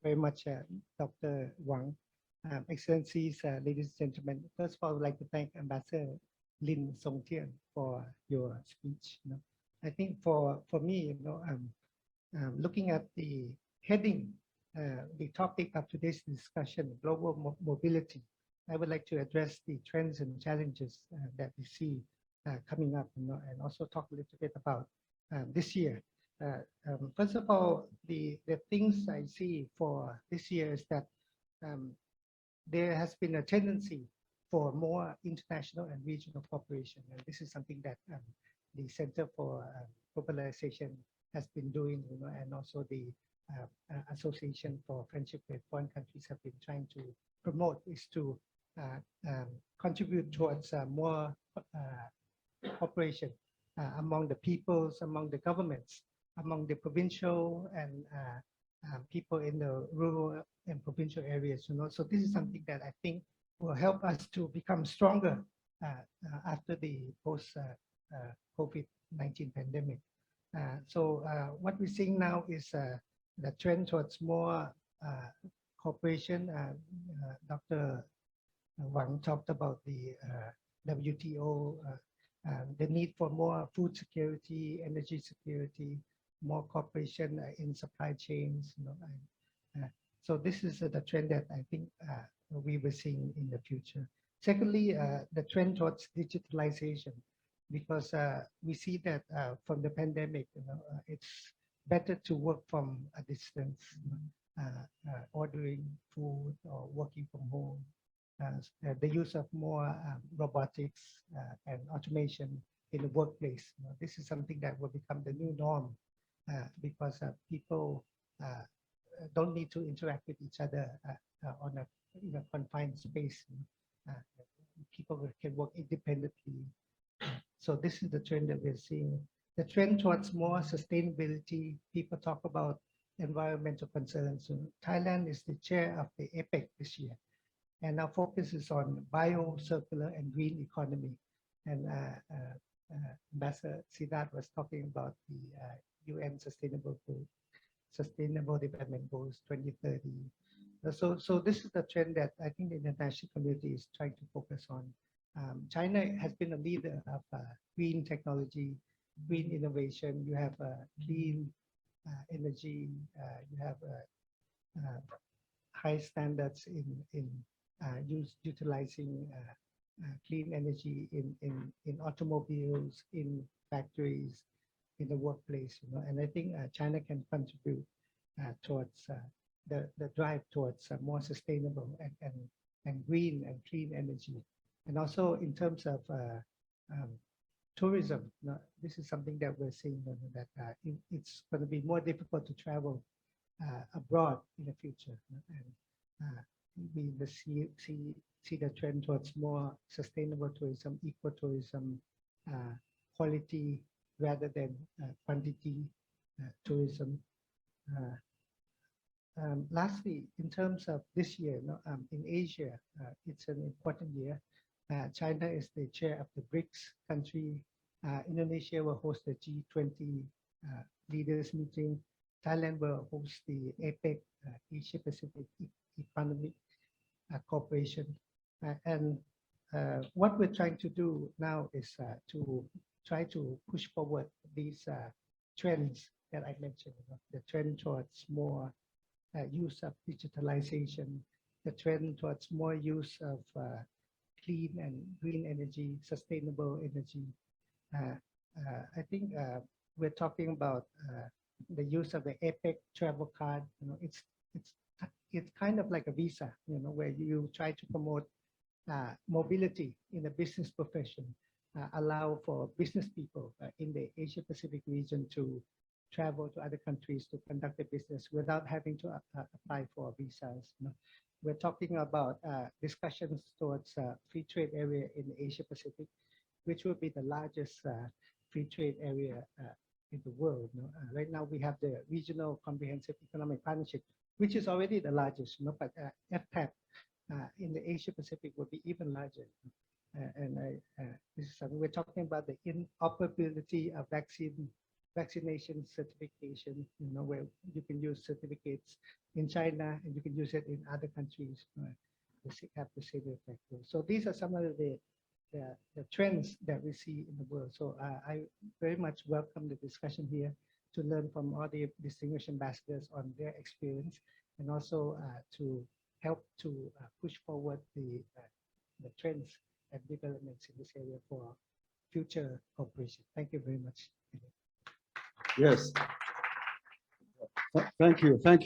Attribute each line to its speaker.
Speaker 1: very much, Dr. Wang. Excellencies, ladies and gentlemen, first of all, I would like to thank Ambassador Lin Songtian for your speech. I think for me, looking at the heading, the topic of today's discussion, global mobility, I would like to address the trends and challenges that we see coming up, and also talk a little bit about this year. First of all, the things I see for this year is that there has been a tendency for more international and regional cooperation, and this is something that the Center for Globalization has been doing, and also the Association for Friendship with Foreign Countries have been trying to promote, is to contribute towards more cooperation among the peoples, among the governments, among the provincial and people in the rural and provincial areas. So this is something that I think will help us to become stronger after the post-COVID-19 pandemic. So what we're seeing now is the trend towards more cooperation. Dr. Wang talked about the WTO, the need for more food security, energy security, more cooperation in supply chains. So this is the trend that I think we were seeing in the future. Secondly, the trend towards digitalization, because we see that from the pandemic, it's better to work from a distance, ordering food or working from home. The use of more robotics and automation in the workplace. This is something that will become the new norm because people don't need to interact with each other on a confined space. People can work independently. So this is the trend that we're seeing. The trend towards more sustainability. People talk about environmental concerns. Thailand is the chair of the APEC this year, and our focus is on bio-circular and green economy. And Ambassador Siddharth was talking about the UN Sustainable Development Goals 2030. So this is the trend that I think the international community is trying to focus on. China has been a leader of green technology, green innovation. You have clean energy. You have high standards in utilizing clean energy in automobiles, in factories, in the workplace. And I think China can contribute towards the drive towards more sustainable and green and clean energy. And also in terms of tourism, this is something that we're seeing that it's going to be more difficult to travel abroad in the future. And we see the trend towards more sustainable tourism, ecotourism, quality rather than quantity tourism. Lastly, in terms of this year, in Asia, it's an important year. China is the chair of the BRICS country. Indonesia will host the G20 leaders meeting. Thailand will host the APEC, Asia Pacific Economic Cooperation. And what we're trying to do now is to try to push forward these trends that I mentioned, the trend towards more use of digitalization, the trend towards more use of clean and green energy, sustainable energy. I think we're talking about the use of the APEC travel card. It's kind of like a visa, where you try to promote mobility in the business profession, allow for business people in the Asia Pacific region to travel to other countries to conduct a business without having to apply for visas. We're talking about discussions towards free trade area in the Asia Pacific, which will be the largest free trade area in the world. Right now we have the Regional Comprehensive Economic Partnership, which is already the largest, but FPEC in the Asia Pacific will be even larger. This is something we're talking about, the interoperability of vaccine vaccination certification, where you can use certificates in China and you can use it in other countries, have the same effect. So these are some of the trends that we see in the world. So I very much welcome the discussion here to learn from all the distinguished ambassadors on their experience, and also to help to push forward the trends and developments in this area for future cooperation. Thank you very much.
Speaker 2: Yes. Thank you. Thank you.